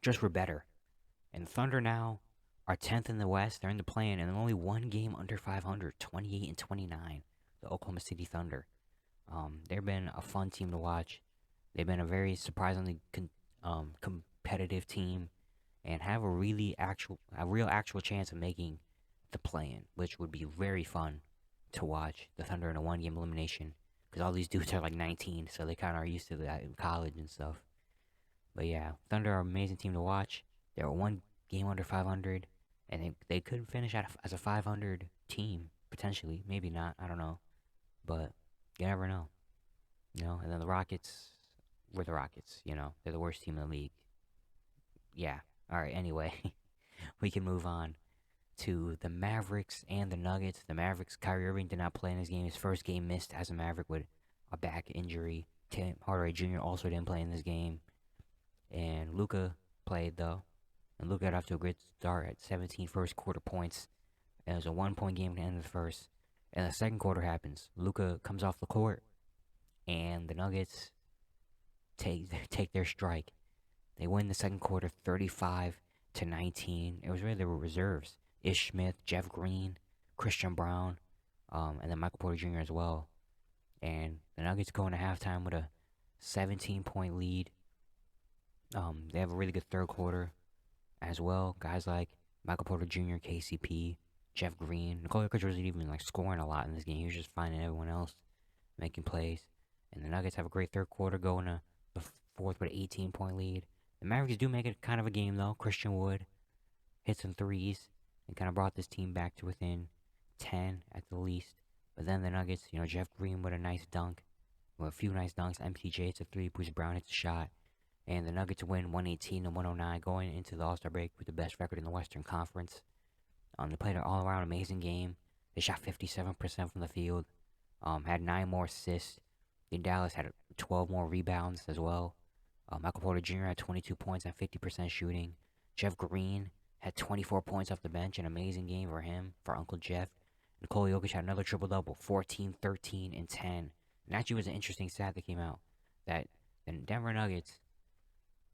Just were better. And the Thunder now are 10th in the West. They're in the play-in, and they're only one game under 500, 28 and 29. The Oklahoma City Thunder. They've been a fun team to watch. They've been a very surprisingly competitive team, and have a real actual chance of making the play-in, which would be very fun to watch. The Thunder in a 1-game elimination, because all these dudes are like 19, so they kind of are used to that in college and stuff. But yeah, Thunder are an amazing team to watch. They're 1 game under 500, and they could finish as a 500 team potentially. Maybe not. I don't know, but you never know. You know. And then the Rockets, we're the Rockets. You know, they're the worst team in the league. Yeah. All right. Anyway, we can move on to the Mavericks and the Nuggets. The Mavericks, Kyrie Irving did not play in this game. His first game missed as a Maverick with a back injury. Tim Hardaway Jr. also didn't play in this game. And Luka played, though. And Luka got off to a great start at 17 first quarter points. And it was a 1-point game at the end of the first. And the second quarter happens. Luka comes off the court. And the Nuggets take their strike. They win the second quarter 35-19. It was really their reserves. Ish Smith, Jeff Green, Christian Brown, and then Michael Porter Jr. as well. And the Nuggets go into halftime with a 17-point lead. They have a really good third quarter as well. Guys like Michael Porter Jr., KCP, Jeff Green. Nikola Jokic wasn't even like scoring a lot in this game. He was just finding everyone else making plays. And the Nuggets have a great third quarter, going to the fourth with an 18-point lead. The Mavericks do make it kind of a game, though. Christian Wood hit some threes and kind of brought this team back to within 10 at the least. But then the Nuggets, Jeff Green with a nice dunk. With a few nice dunks. MPJ hits a 3, Bruce Brown hits a shot. And the Nuggets win 118-109, going into the All-Star break with the best record in the Western Conference. They played an all-around amazing game. They shot 57% from the field. Had 9 more assists. Then Dallas had 12 more rebounds as well. Michael Porter Jr. had 22 points and 50% shooting. Jeff Green had 24 points off the bench, an amazing game for him, for Uncle Jeff. Nikola Jokic had another triple-double, 14, 13, and 10. And actually was an interesting stat that came out, that the Denver Nuggets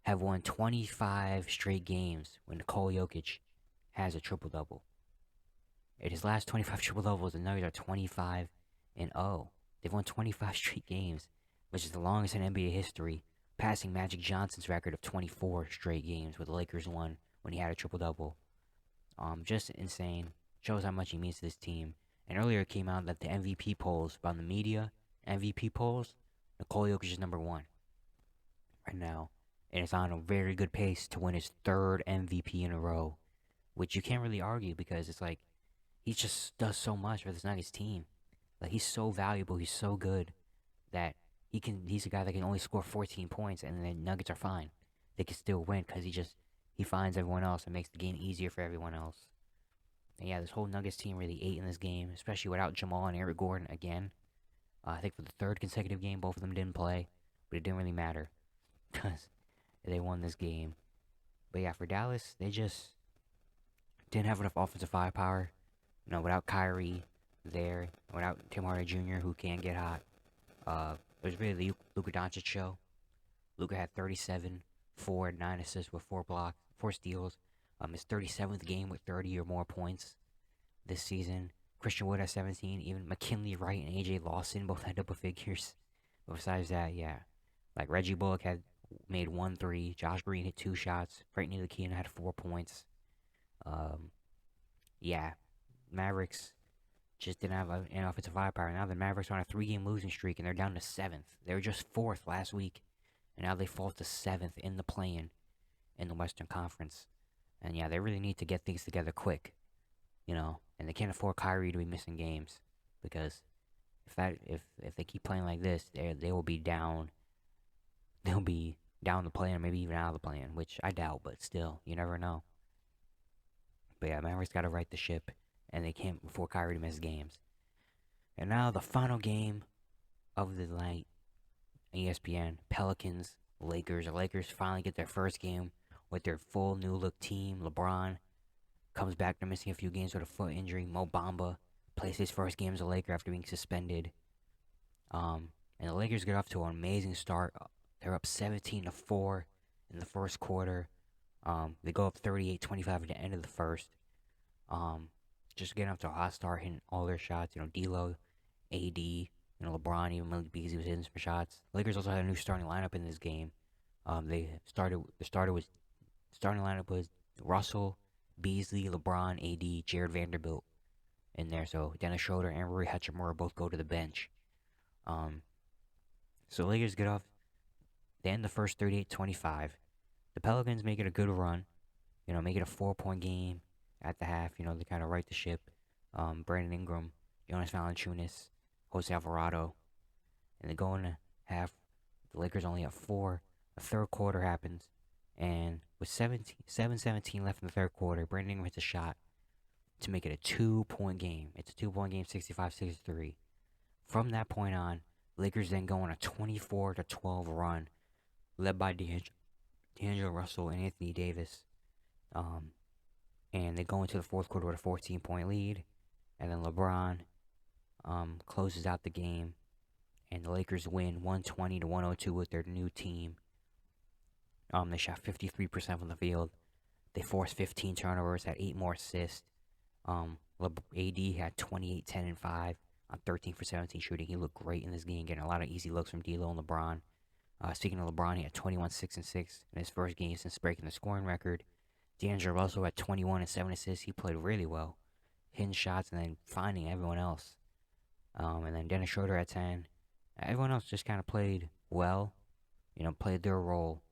have won 25 straight games when Nikola Jokic has a triple-double. In his last 25 triple-doubles, the Nuggets are 25-0. They've won 25 straight games, which is the longest in NBA history, passing Magic Johnson's record of 24 straight games, where the Lakers won when he had a triple-double. Just insane. Shows how much he means to this team. And earlier it came out that the MVP polls, from the media, MVP polls, Nikola Jokic is number one right now. And it's on a very good pace to win his third MVP in a row, which you can't really argue because it's like he just does so much for this Nuggets team. Like, he's so valuable, he's so good that he's a guy that can only score 14 points and the Nuggets are fine. They can still win because he finds everyone else and makes the game easier for everyone else. And yeah, this whole Nuggets team really ate in this game, especially without Jamal and Eric Gordon again. I think for the third consecutive game, both of them didn't play, but it didn't really matter because they won this game. But yeah, for Dallas, they just didn't have enough offensive firepower. Without Kyrie there, without Tim Hardaway Jr., who can get hot. It was really the Luka Doncic show. Luka had 37, 4, 9 assists with 4 blocks, 4 steals. His 37th game with 30 or more points this season. Christian Wood had 17. Even McKinley Wright and AJ Lawson both had double figures. But besides that, yeah. Like, Reggie Bullock had made 1 3. Josh Green hit 2 shots. Frank Ntilikina had 4 points. Yeah. Mavericks just didn't have an offensive firepower. Now the Mavericks are on a 3-game losing streak, and they're down to 7th. They were just 4th last week, and now they fall to 7th in the play-in in the Western Conference. And yeah, they really need to get things together quick, and they can't afford Kyrie to be missing games, because if they keep playing like this, they will be down. They'll be down the play-in, or maybe even out of the play-in, which I doubt, but still, you never know. But yeah, Mavericks got to right the ship, and they can't afford Kyrie to miss games. And now the final game of the night, ESPN, Pelicans, Lakers. The Lakers finally get their first game with their full new look team. LeBron comes back from missing a few games with a foot injury. Mo Bamba plays his first game as a Laker after being suspended. And the Lakers get off to an amazing start. They're up 17-4 in the first quarter. They go up 38-25 at the end of the first. Just getting off to a hot start, hitting all their shots. D'Lo, AD, LeBron, even Malik Beasley was hitting some shots. The Lakers also had a new starting lineup in this game. The starting lineup was Russell, Beasley, LeBron, AD, Jared Vanderbilt in there. So Dennis Schroeder and Rui Hachimura both go to the bench. So the Lakers get off. They end the first 38-25. The Pelicans make it a good run. Make it a 4-point game at the half. They kind of right the ship. Brandon Ingram, Jonas Valanciunas, Jose Alvarado. And they go into half. The Lakers only have 4. The third quarter happens. And with 7:17 left in the third quarter, Brandon Ingram hits a shot to make it a 2-point game. It's a 2-point game, 65-63. From that point on, Lakers then go on a 24-12 run, led by D'Angelo Russell and Anthony Davis. And they go into the fourth quarter with a 14-point lead. And then LeBron closes out the game. And the Lakers win 120-102 with their new team. They shot 53% from the field. They forced 15 turnovers, had 8 more assists. AD had 28, 10, and 5 on 13 for 17 shooting. He looked great in this game, getting a lot of easy looks from D'Lo and LeBron. Speaking of LeBron, he had 21, 6, and 6 in his first game since breaking the scoring record. D'Angelo Russell had 21 and 7 assists. He played really well, hitting shots and then finding everyone else. And then Dennis Schroeder had 10. Everyone else just kind of played well, played their role.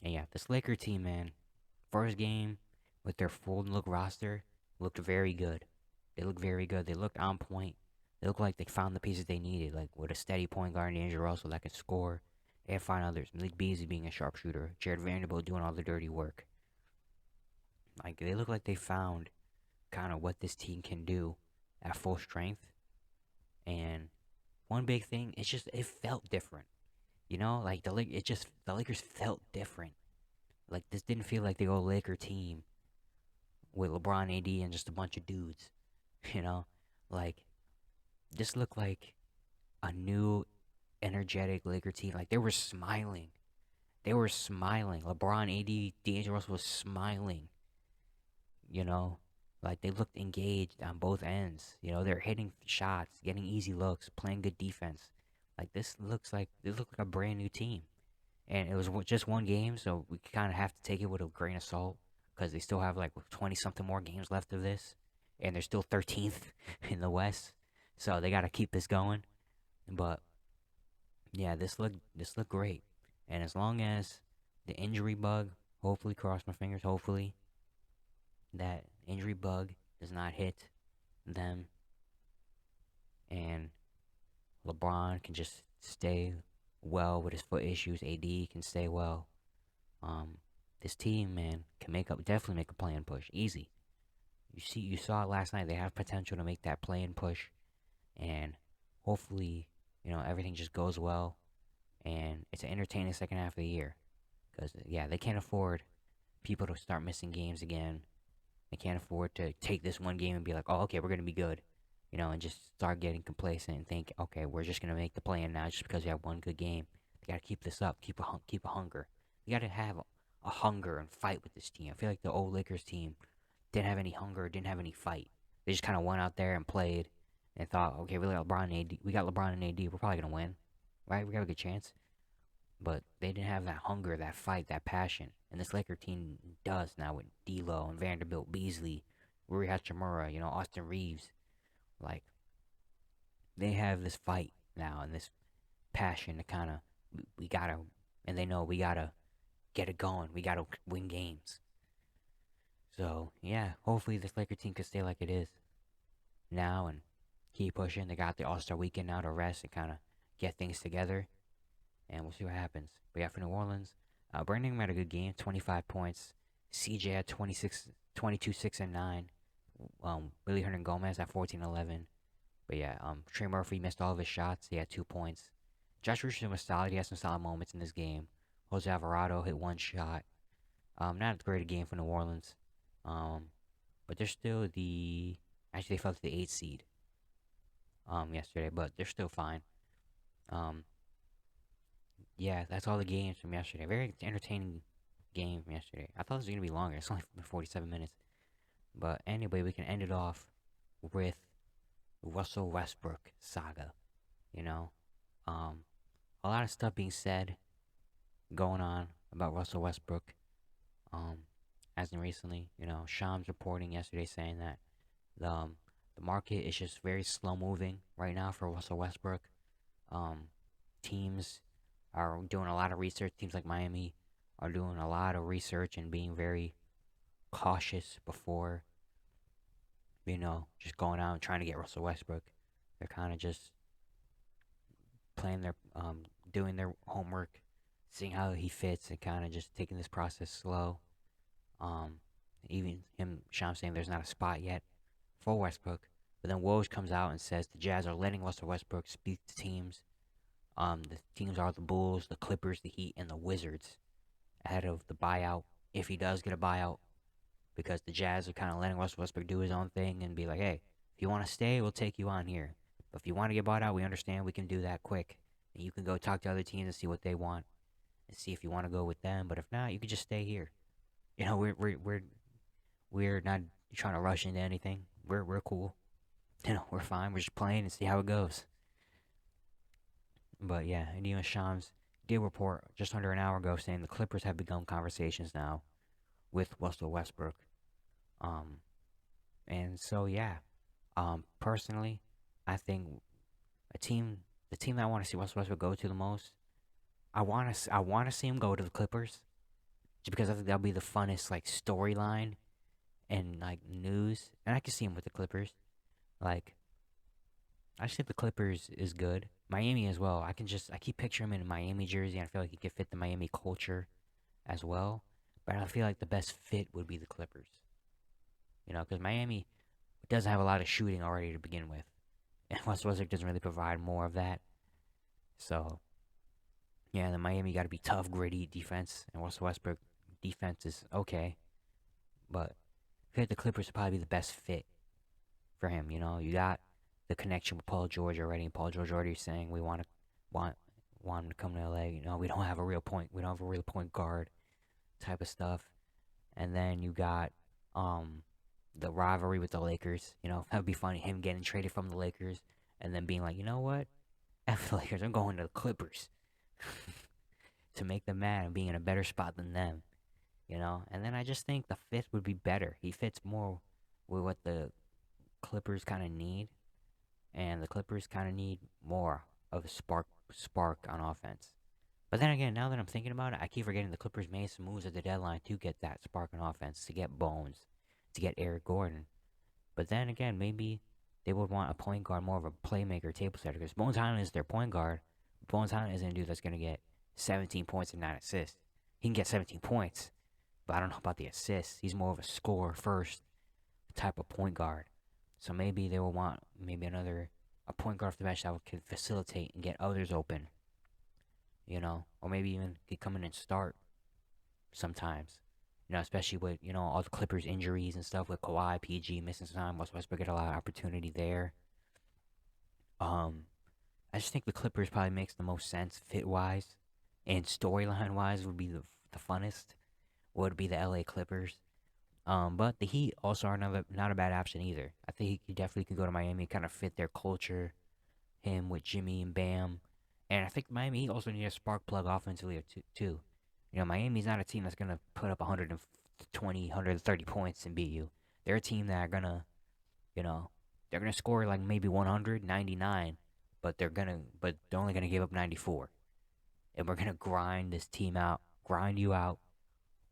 And yeah, this Laker team, man, first game with their full look roster looked very good. They looked very good. They looked on point. They looked like they found the pieces they needed, like with a steady point guard, D'Angelo Russell that could score, and find others. Malik Beasley being a sharpshooter, Jared Vanderbilt doing all the dirty work. Like, they look like they found kind of what this team can do at full strength. And one big thing, it felt different. Like the Lakers felt different. Like this didn't feel like the old Laker team with LeBron, AD, and just a bunch of dudes. You know, like this looked like a new, energetic Laker team. Like they were smiling. They were smiling. LeBron, AD, D'Angelo Russell was smiling. You know, like they looked engaged on both ends. They're hitting shots, getting easy looks, playing good defense. Like this looked like a brand new team. And it was just one game, so we kind of have to take it with a grain of salt because they still have like 20 something more games left of this, and they're still 13th in the West, so they got to keep this going. But yeah, this looked great, and as long as the injury bug, hopefully, cross my fingers, hopefully that injury bug does not hit them, and LeBron can just stay well with his foot issues. AD can stay well. Um, this team, man, can definitely make a play-in push, easy. You saw it last night. They have potential to make that play-in push, and hopefully, everything just goes well, and it's an entertaining second half of the year. Because yeah, they can't afford people to start missing games again. They can't afford to take this one game and be like, oh, okay, we're gonna be good, and just start getting complacent and think, okay, we're just gonna make the play-in now just because we have one good game. They gotta keep this up, keep a hunger. You gotta have a hunger and fight with this team. I feel like the old Lakers team didn't have any hunger, didn't have any fight. They just kind of went out there and played and thought, okay, we got LeBron and AD, we're probably gonna win, right? We got a good chance. But they didn't have that hunger, that fight, that passion. And this Laker team does now with D'Lo and Vanderbilt, Beasley, Rui Hachimura, Austin Reeves. Like, they have this fight now and this passion to kind of, we gotta, and they know we gotta get it going. We gotta win games. So, yeah, hopefully this Laker team can stay like it is now and keep pushing. They got the All-Star weekend now to rest and kind of get things together. And we'll see what happens. But yeah, for New Orleans, Brandon Ingram had a good game, 25 points. CJ had 22, 6, and 9. Willie Hernan Gomez at 14, 11. But yeah, Trey Murphy missed all of his shots. He had 2 points. Josh Richardson was solid. He had some solid moments in this game. Jose Alvarado hit 1 shot. Not as great a game for New Orleans. But they're still actually they fell to the 8th seed yesterday, but they're still fine. Yeah, that's all the games from yesterday. Very entertaining game from yesterday. I thought it was gonna be longer. It's only 47 minutes. But anyway, we can end it off with Russell Westbrook saga. You know, a lot of stuff being said, going on about Russell Westbrook. As in recently, Shams reporting yesterday saying that the market is just very slow moving right now for Russell Westbrook. Teams are doing a lot of research. Teams like Miami are doing a lot of research and being very cautious before, just going out and trying to get Russell Westbrook. They're kind of just playing doing their homework, seeing how he fits, and kind of just taking this process slow. Even Sham saying there's not a spot yet for Westbrook. But then Woj comes out and says the Jazz are letting Russell Westbrook speak to teams. The teams are the Bulls, the Clippers, the Heat, and the Wizards ahead of the buyout, if he does get a buyout, because the Jazz are kind of letting Russell Westbrook do his own thing and be like, hey, if you want to stay, we'll take you on here. But if you want to get bought out, we understand we can do that quick. And you can go talk to other teams and see what they want and see if you want to go with them. But if not, you can just stay here. We're not trying to rush into anything. We're cool. We're fine. We're just playing and see how it goes. But yeah, and even Shams did report just under an hour ago saying the Clippers have begun conversations now with Russell Westbrook. And so yeah, personally, I think the team that I want to see Russell Westbrook go to the most, I want to see him go to the Clippers, just because I think that'll be the funnest like storyline and like news, and I can see him with the Clippers. Like, I just think the Clippers is good. Miami as well. I keep picturing him in a Miami jersey, and I feel like he could fit the Miami culture as well. But I feel like the best fit would be the Clippers. Because Miami, doesn't have a lot of shooting already to begin with, and Westbrook doesn't really provide more of that. So yeah, the Miami got to be tough, gritty defense, and Westbrook defense is okay, but I feel like the Clippers would probably be the best fit for him. You got the connection with Paul George already, and Paul George already saying we want want him to come to LA. We don't have a real point. We don't have a real point guard type of stuff. And then you got the rivalry with the Lakers. That would be funny. Him getting traded from the Lakers and then being like, you know what? F the Lakers. I'm going to the Clippers to make them mad and being in a better spot than them. And then I just think the fit would be better. He fits more with what the Clippers kind of need, and the Clippers kind of need more of a spark on offense. But then again, now that I'm thinking about it, I keep forgetting the Clippers made some moves at the deadline to get that spark on offense, to get Bones, to get Eric Gordon. But then again, maybe they would want a point guard, more of a playmaker, table setter, because Bones Highland is their point guard. Bones Highland isn't a dude that's going to get 17 points and 9 assists. He can get 17 points, but I don't know about the assists. He's more of a scorer first type of point guard. So maybe they will want a point guard off the bench that can facilitate and get others open. Or maybe even could come in and start sometimes. Especially with, all the Clippers injuries and stuff with Kawhi, PG missing some time. Westbrook get a lot of opportunity there. I just think the Clippers probably makes the most sense fit-wise. And storyline-wise would be the funnest. Would be the LA Clippers. But the Heat also are not a bad option either. I think he definitely could go to Miami and kind of fit their culture. Him with Jimmy and Bam. And I think Miami also need a spark plug offensively too. Miami's not a team that's going to put up 120, 130 points and beat you. They're a team that are going to, they're going to score like maybe 199, but they're only going to give up 94. And we're going to grind this team out, grind you out.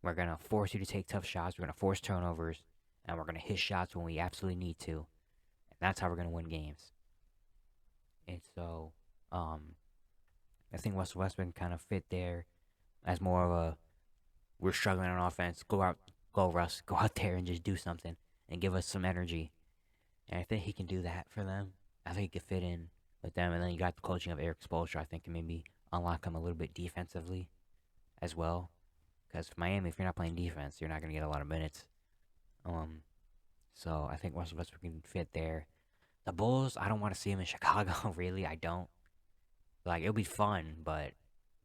We're going to force you to take tough shots. We're going to force turnovers. And we're going to hit shots when we absolutely need to. And that's how we're going to win games. And so, I think Westbrook can kind of fit there as more of a, we're struggling on offense. Go Russ. Go out there and just do something and give us some energy. And I think he can do that for them. I think he could fit in with them. And then you got the coaching of Eric Spoelstra. I think can maybe unlock him a little bit defensively as well. Because Miami, if you're not playing defense, you're not going to get a lot of minutes. So I think Westbrook can fit there. The Bulls, I don't want to see him in Chicago. Really, I don't. Like, it'll be fun, but,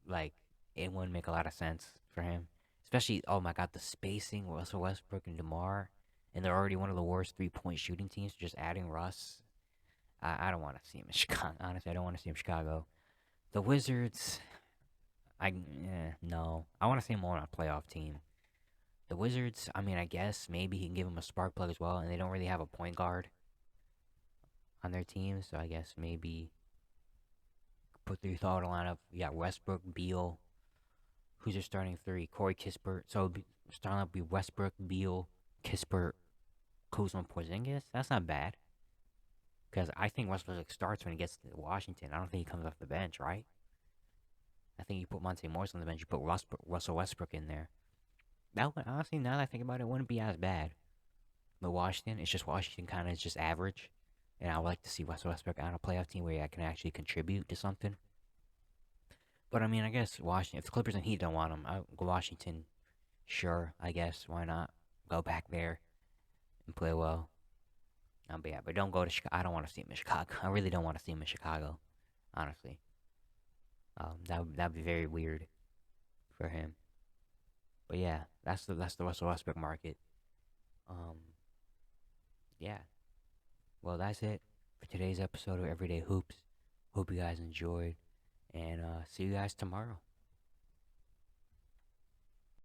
like, it wouldn't make a lot of sense for him. Especially, oh my god, the spacing with Russell Westbrook and DeMar. And they're already one of the worst three-point shooting teams. Just adding Russ. I don't want to see him in Chicago. Honestly, I don't want to see him in Chicago. The Wizards, no. I want to see him more on a playoff team. The Wizards, I mean, I guess maybe he can give him a spark plug as well. And they don't really have a point guard on their team. So I guess maybe put their thought lineup. You got Westbrook, Beal. Who's their starting three? Corey Kispert. So starting up would be Westbrook, Beal, Kispert, Kuzma, Porzingis. That's not bad. Because I think Westbrook starts when he gets to Washington. I don't think he comes off the bench, right? I think you put Monte Morris on the bench. You put Russell Westbrook in there. That would, honestly, now that I think about it, wouldn't be as bad. But Washington, it's just Washington kind of is just average. And I would like to see Russell Westbrook on a playoff team where I can actually contribute to something. But I mean, I guess Washington, if the Clippers and Heat don't want him, Washington, sure, I guess, why not? Go back there and play well. But yeah, but don't go to Chicago. I don't want to see him in Chicago. I really don't want to see him in Chicago, honestly. That'd be very weird for him. But yeah, that's the Russell Westbrook market. Yeah. Well, that's it for today's episode of Everyday Hoops. Hope you guys enjoyed, and see you guys tomorrow.